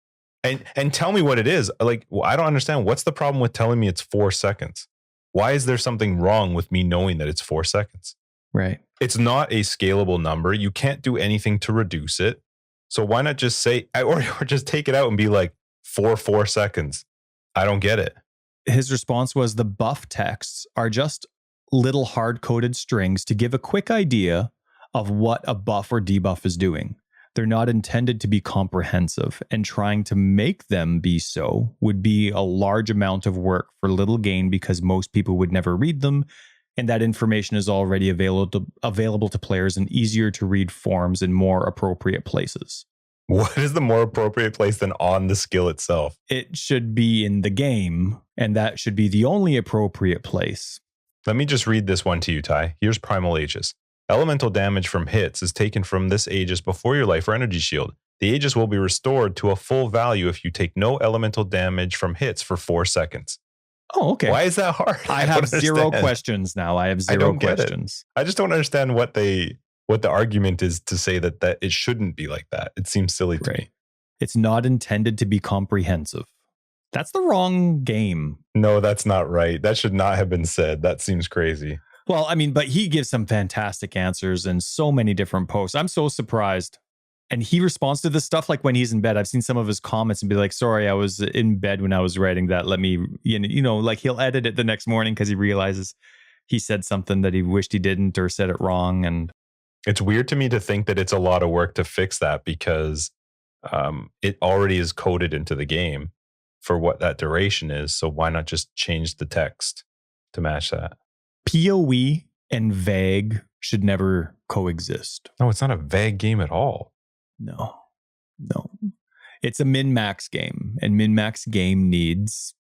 And tell me what it is. Like, well, I don't understand. What's the problem with telling me it's 4 seconds? Why is there something wrong with me knowing that it's 4 seconds? Right. It's not a scalable number. You can't do anything to reduce it. So why not just say, or just take it out and be like 4 seconds? I don't get it. His response was, the buff texts are just little hard-coded strings to give a quick idea of what a buff or debuff is doing. They're not intended to be comprehensive, and trying to make them be so would be a large amount of work for little gain, because most people would never read them, and that information is already available to players in easier to read forms in more appropriate places. What is the more appropriate place than on the skill itself? It should be in the game, and that should be the only appropriate place. Let me just read this one to you, Ty. Here's Primal Aegis. Elemental damage from hits is taken from this Aegis before your life or energy shield. The Aegis will be restored to a full value if you take no elemental damage from hits for 4 seconds. Oh, okay. Why is that hard? I have zero questions now. I have zero questions. I just don't understand what the argument is to say that it shouldn't be like that. It seems silly to me. It's not intended to be comprehensive. That's the wrong game. No, that's not right. That should not have been said. That seems crazy. Well, I mean, but he gives some fantastic answers in so many different posts. I'm so surprised. And he responds to this stuff like when he's in bed. I've seen some of his comments and be like, sorry, I was in bed when I was writing that. Let me, like he'll edit it the next morning because he realizes he said something that he wished he didn't or said it wrong. And it's weird to me to think that it's a lot of work to fix that, because it already is coded into the game for what that duration is. So why not just change the text to match that? PoE and vague should never coexist. No, it's not a vague game at all. No. It's a min-max game, and min-max game needs...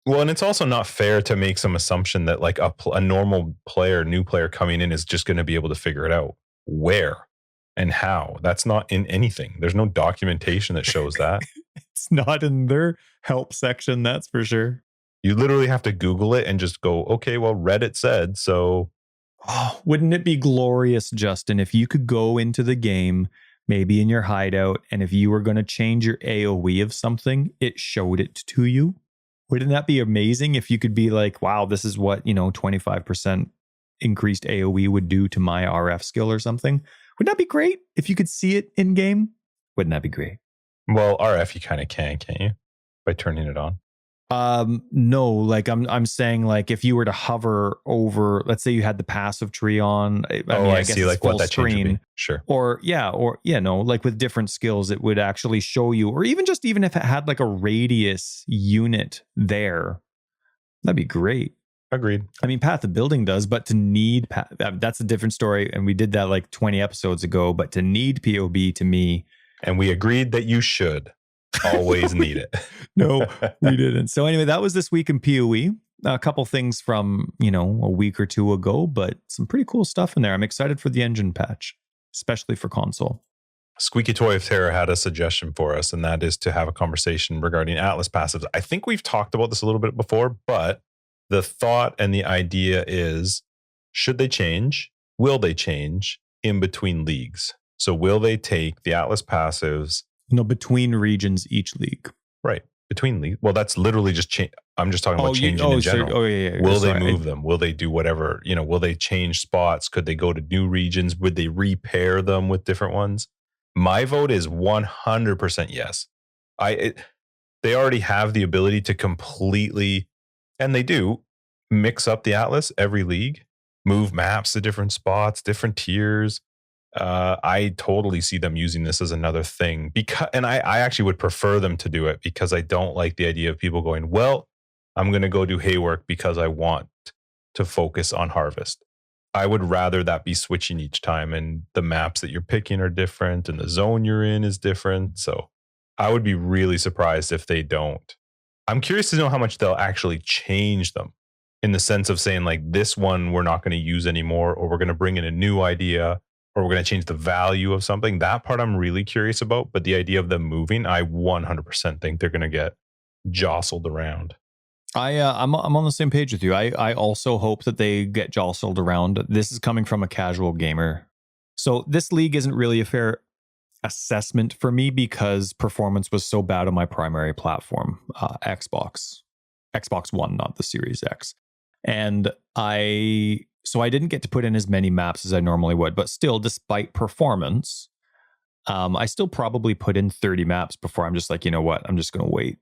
Well, and it's also not fair to make some assumption that like a normal player, new player coming in is just going to be able to figure it out. Where and how? That's not in anything. There's no documentation that shows that. It's not in their help section, that's for sure. You literally have to Google it and just go, okay, well, Reddit said so. Oh, wouldn't it be glorious, Justin, if you could go into the game, maybe in your hideout, and if you were going to change your AoE of something, it showed it to you? Wouldn't that be amazing if you could be like, wow, this is what, 25% increased AoE would do to my RF skill or something? Wouldn't that be great if you could see it in game? Wouldn't that be great? Well, RF you kind of can't you? By turning it on. No, like I'm saying, like if you were to hover over, let's say you had the passive tree on. I see, like what that change would be. Sure. Or like with different skills, it would actually show you, or even if it had like a radius unit there, That'd be great. Agreed. I mean, Path of Building does, but to need that's a different story. And we did that like 20 episodes ago. But to need POB to me, and we agreed that you should always need it. No, we didn't. So anyway, that was this week in PoE. A couple things from, a week or two ago, but some pretty cool stuff in there. I'm excited for the engine patch, especially for console. Squeaky Toy of Terror had a suggestion for us, and that is to have a conversation regarding Atlas passives. I think we've talked about this a little bit before, but the thought and the idea is, should they change? Will they change in between leagues? So will they take the Atlas passives? No, between regions, each league. Right. Between leagues. Well, that's literally just change. I'm just talking about changing in general. So, yeah. Will they move them? Will they do whatever? Will they change spots? Could they go to new regions? Would they repair them with different ones? My vote is 100% yes. They already have the ability to completely, and they do, mix up the Atlas every league, move maps to different spots, different tiers. I totally see them using this as another thing, and I actually would prefer them to do it, because I don't like the idea of people going, well, I'm going to go do haywork because I want to focus on harvest. I would rather that be switching each time, and the maps that you're picking are different and the zone you're in is different. So I would be really surprised if they don't. I'm curious to know how much they'll actually change them, in the sense of saying, like, this one we're not going to use anymore, or we're going to bring in a new idea, or we're going to change the value of something. That part I'm really curious about. But the idea of them moving, I 100% think they're going to get jostled around. I'm on the same page with you. I also hope that they get jostled around. This is coming from a casual gamer. So this league isn't really a fair assessment for me, because performance was so bad on my primary platform, Xbox One, not the Series X. And I didn't get to put in as many maps as I normally would, but still, despite performance, I still probably put in 30 maps before I'm just like, you know what, I'm just going to wait.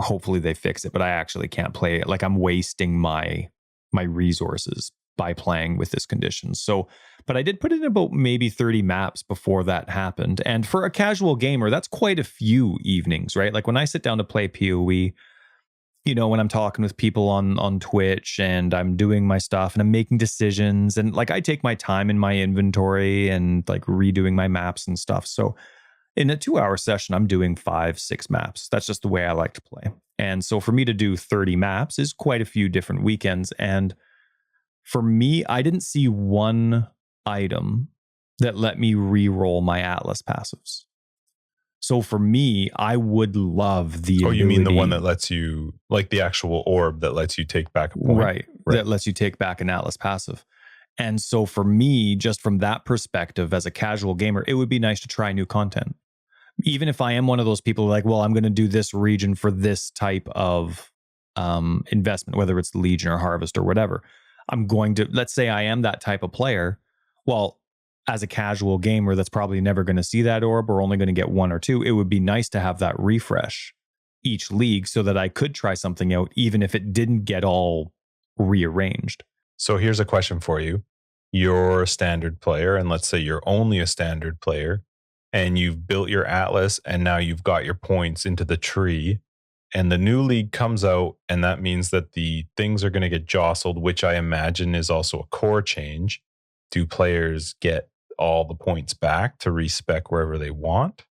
Hopefully they fix it, but I actually can't play it. Like, I'm wasting my resources by playing with this condition. So, but I did put in about maybe 30 maps before that happened. And for a casual gamer, that's quite a few evenings, right? Like, when I sit down to play PoE, when I'm talking with people on Twitch and I'm doing my stuff and I'm making decisions, and like, I take my time in my inventory and like redoing my maps and stuff. So in a 2-hour session, I'm doing 5-6 maps. That's just the way I like to play. And so for me to do 30 maps is quite a few different weekends. And for me, I didn't see one item that let me re-roll my Atlas passives. So for me, I would love the ability. You mean the one that lets you, like the actual orb that lets you take back a point? Right. That lets you take back an Atlas passive. And so for me, just from that perspective, as a casual gamer, it would be nice to try new content. Even if I am one of those people like, well, I'm going to do this region for this type of investment, whether it's Legion or Harvest or whatever. I'm going to, let's say I am that type of player. Well, as a casual gamer that's probably never going to see that orb, or only going to get one or two, it would be nice to have that refresh each league so that I could try something out, even if it didn't get all rearranged. So here's a question for you. You're a standard player, and let's say you're only a standard player, and you've built your Atlas, and now you've got your points into the tree, and the new league comes out, and that means that the things are going to get jostled, which I imagine is also a core change. Do players get all the points back to respec wherever they want?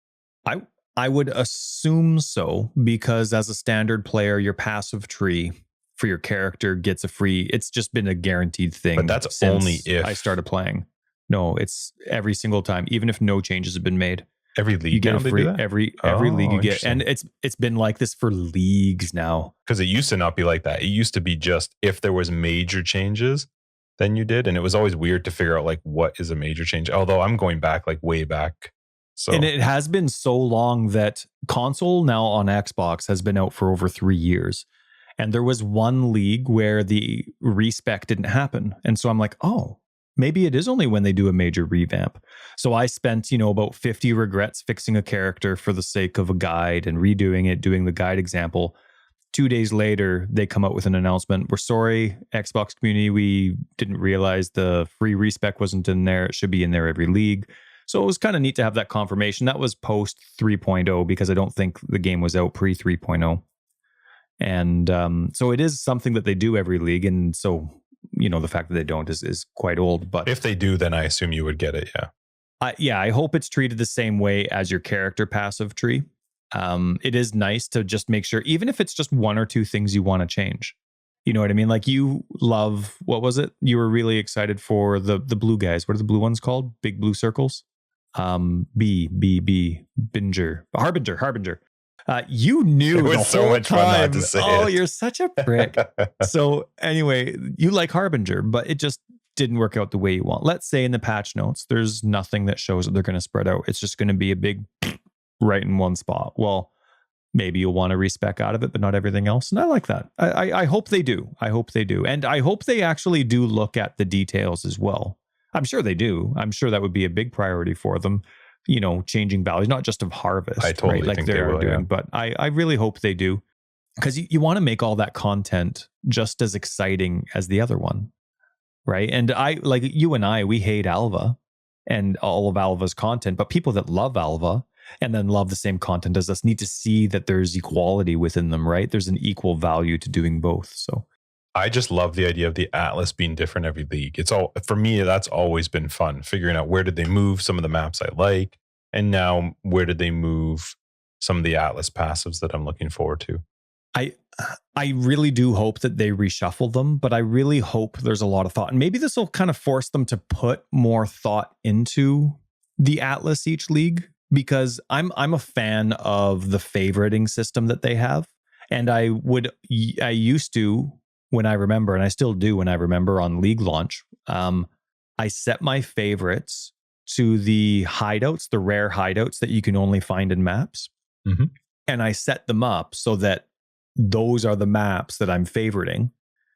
I would assume so, because as a standard player, your passive tree for your character gets a free. It's just been a guaranteed thing. But that's only if I started playing. No, it's every single time, even if no changes have been made. Every league you get a free every league you get, and it's been like this for leagues now. Because it used to not be like that. It used to be just if there was major changes, then you did, and it was always weird to figure out like what is a major change. Although I'm going back like way back. So, and it has been so long that console now on Xbox has been out for over 3 years. And there was one league where the respec didn't happen. And so I'm like, oh, maybe it is only when they do a major revamp. So I spent, about 50 regrets fixing a character for the sake of a guide and redoing it, doing the guide example. 2 days later, they come out with an announcement. We're sorry, Xbox community, we didn't realize the free respec wasn't in there. It should be in there every league. So it was kind of neat to have that confirmation. That was post 3.0 because I don't think the game was out pre 3.0. And so it is something that they do every league. And so, the fact that they don't is quite old. But if they do, then I assume you would get it. Yeah. I hope it's treated the same way as your character passive tree. It is nice to just make sure, even if it's just one or two things you want to change. You know what I mean? Like you love, what was it? You were really excited for the blue guys. What are the blue ones called? Big blue circles? Harbinger. You knew the so whole much fun time. not to say Oh, it. you're such a prick. So anyway, you like Harbinger, but it just didn't work out the way you want. Let's say in the patch notes, there's nothing that shows that they're going to spread out. It's just going to be a big right in one spot. Well, maybe you'll want to respec out of it, but not everything else. And I like that. I hope they do. I hope they do. And I hope they actually do look at the details as well. I'm sure they do. I'm sure that would be a big priority for them. Changing values, not just of harvest. I totally right? Like think they they are will, doing. yeah. But I really hope they do. Because you want to make all that content just as exciting as the other one. Right. And like you and I, we hate Alva and all of Alva's content, but people that love Alva and then love the same content as us need to see that there's equality within them, right? There's an equal value to doing both. So I just love the idea of the Atlas being different every league. It's all, for me, that's always been fun, figuring out where did they move some of the maps I like, and now where did they move some of the Atlas passives that I'm looking forward to. I really do hope that they reshuffle them, but I really hope there's a lot of thought. And maybe this will kind of force them to put more thought into the Atlas each league, because I'm a fan of the favoriting system that they have. And I used to, when I remember, and I still do when I remember on league launch, I set my favorites to the hideouts, the rare hideouts that you can only find in maps. Mm-hmm. And I set them up so that those are the maps that I'm favoriting,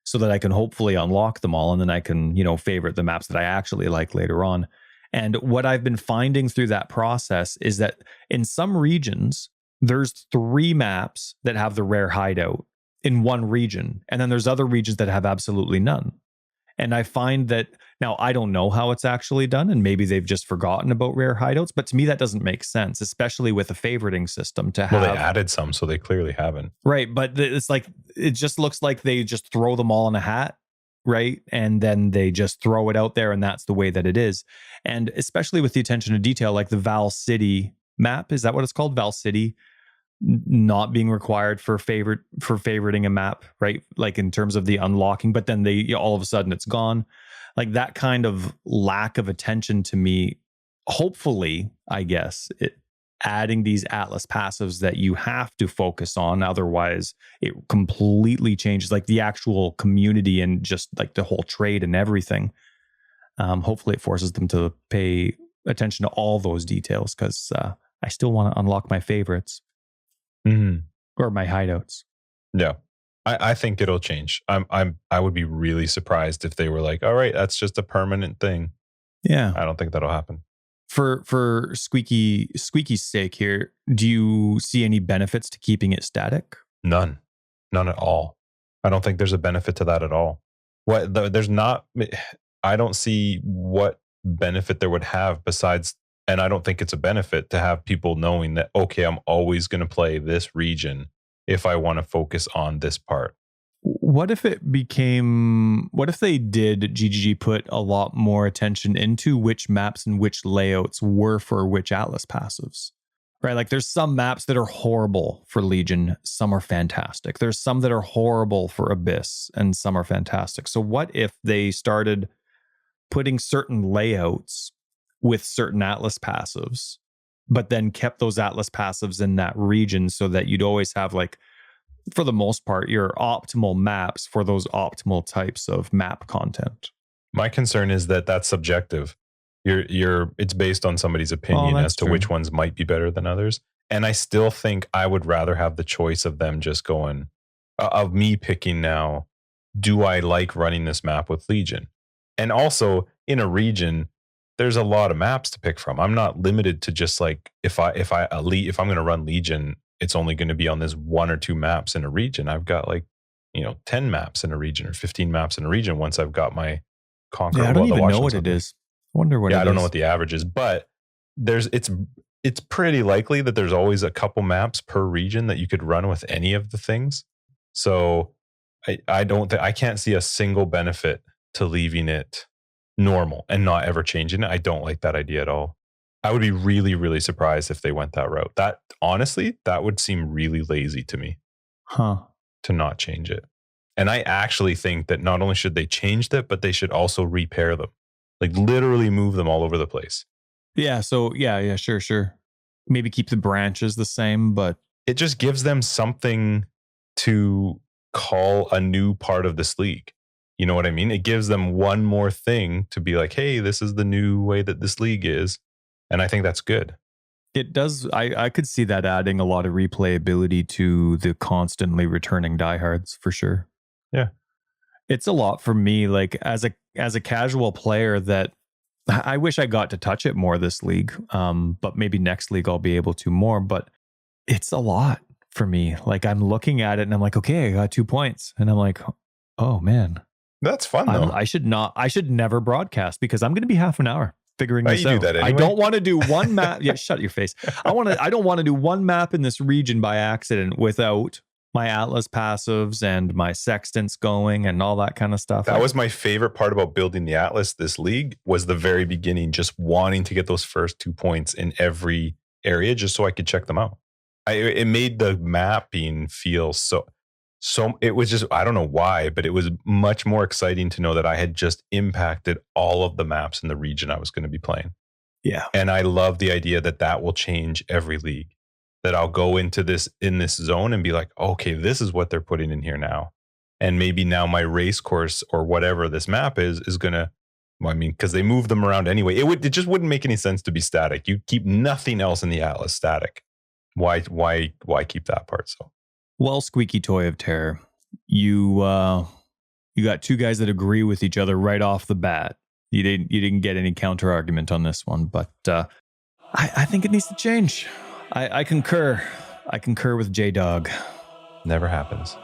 so that I can hopefully unlock them all. And then I can, favorite the maps that I actually like later on. And what I've been finding through that process is that in some regions, there's 3 maps that have the rare hideout in one region. And then there's other regions that have absolutely none. And I find that now I don't know how it's actually done, and maybe they've just forgotten about rare hideouts, but to me that doesn't make sense, especially with a favoriting system to have. Well, they added some, so they clearly haven't. Right, but it's like, it just looks like they just throw them all in a hat, right? And then they just throw it out there, and that's the way that it is. And especially with the attention to detail, like the Val City map, is that what it's called? Val City not being required for favoriting a map, right? Like in terms of the unlocking, but then all of a sudden it's gone. Like that kind of lack of attention to me, hopefully, I guess, adding these Atlas passives that you have to focus on. Otherwise, it completely changes like the actual community and just like the whole trade and everything. Hopefully it forces them to pay attention to all those details, because I still want to unlock my favorites. Mm-hmm. Or my hideouts. Yeah, I think it'll change. I would be really surprised if they were like, all right, that's just a permanent thing. Yeah, I don't think that'll happen. For Squeaky's sake here, do you see any benefits to keeping it static? None at all. I don't think there's a benefit to that at all. There's not. I don't see what benefit there would have besides. And I don't think it's a benefit to have people knowing that, okay, I'm always going to play this region if I want to focus on this part. What if they did GGG put a lot more attention into which maps and which layouts were for which Atlas passives, right? Like there's some maps that are horrible for Legion. Some are fantastic. There's some that are horrible for Abyss and some are fantastic. So what if they started putting certain layouts with certain Atlas passives, but then kept those Atlas passives in that region so that you'd always have, like, for the most part, your optimal maps for those optimal types of map content? My concern is that that's subjective. It's based on somebody's opinion as to which ones might be better than others. And I still think I would rather have the choice of them just going, of me picking now, do I like running this map with Legion? And also in a region, there's a lot of maps to pick from. I'm not limited to just like, if I'm going to run Legion, it's only going to be on this 1 or 2 maps in a region. I've got 10 maps in a region or 15 maps in a region once I've got my Conqueror. Yeah, I don't even know what it is. I wonder what it is. I don't know what the average is, but it's pretty likely that there's always a couple maps per region that you could run with any of the things. So I don't I can't see a single benefit to leaving it normal and not ever changing it. I don't like that idea at all. I would be really, really surprised if they went that route. That honestly, that would seem really lazy to me. To not change it. And I actually think that not only should they change that, but they should also repair them. Like literally move them all over the place. Yeah. So yeah, sure. Maybe keep the branches the same, but it just gives them something to call a new part of this league. You know what I mean? It gives them one more thing to be like, hey, this is the new way that this league is. And I think that's good. It does. I could see that adding a lot of replayability to the constantly returning diehards for sure. Yeah. It's a lot for me, like as a casual player, that I wish I got to touch it more this league. But maybe next league I'll be able to more. But it's a lot for me. Like I'm looking at it and I'm like, okay, I got 2 points. And I'm like, oh man. That's fun though. I should never broadcast because I'm going to be half an hour figuring this out. Do that anyway. I don't want to do one map. Yeah, shut your face. I don't want to do one map in this region by accident without my Atlas passives and my sextants going and all that kind of stuff. That was my favorite part about building the Atlas this league was the very beginning, just wanting to get those first 2 points in every area just so I could check them out. It made the mapping feel so it was just, I don't know why, but it was much more exciting to know that I had just impacted all of the maps in the region I was going to be playing. Yeah. And I love the idea that will change every league. That I'll go into this zone and be like, okay, this is what they're putting in here now. And maybe now my race course or whatever this map is going to, because they move them around anyway. It just wouldn't make any sense to be static. You keep nothing else in the Atlas static. Why keep that part? So, well, Squeaky Toy of Terror, you got two guys that agree with each other right off the bat. You didn't get any counter argument on this one, but I think it needs to change. I concur. I concur with J-Dog. Never happens.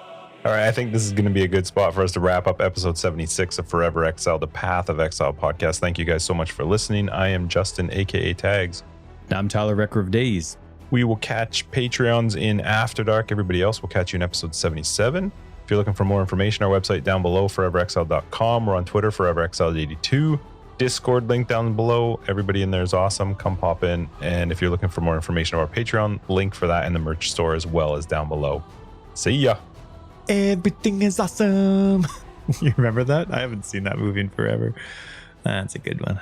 All right, I think this is going to be a good spot for us to wrap up episode 76 of Forever Exiled, the Path of Exile podcast. Thank you guys so much for listening. I am Justin, aka Tags. I'm Tyler, Wrecker of Days. We will catch Patreons in After Dark. Everybody else will catch you in episode 77. If you're looking for more information, our website down below, foreverexiled.com. We're on Twitter, foreverexiled82. Discord link down below. Everybody in there is awesome. Come pop in. And if you're looking for more information about our Patreon, link for that in the merch store as well as down below. See ya. Everything is awesome. You remember that? I haven't seen that movie in forever. That's a good one.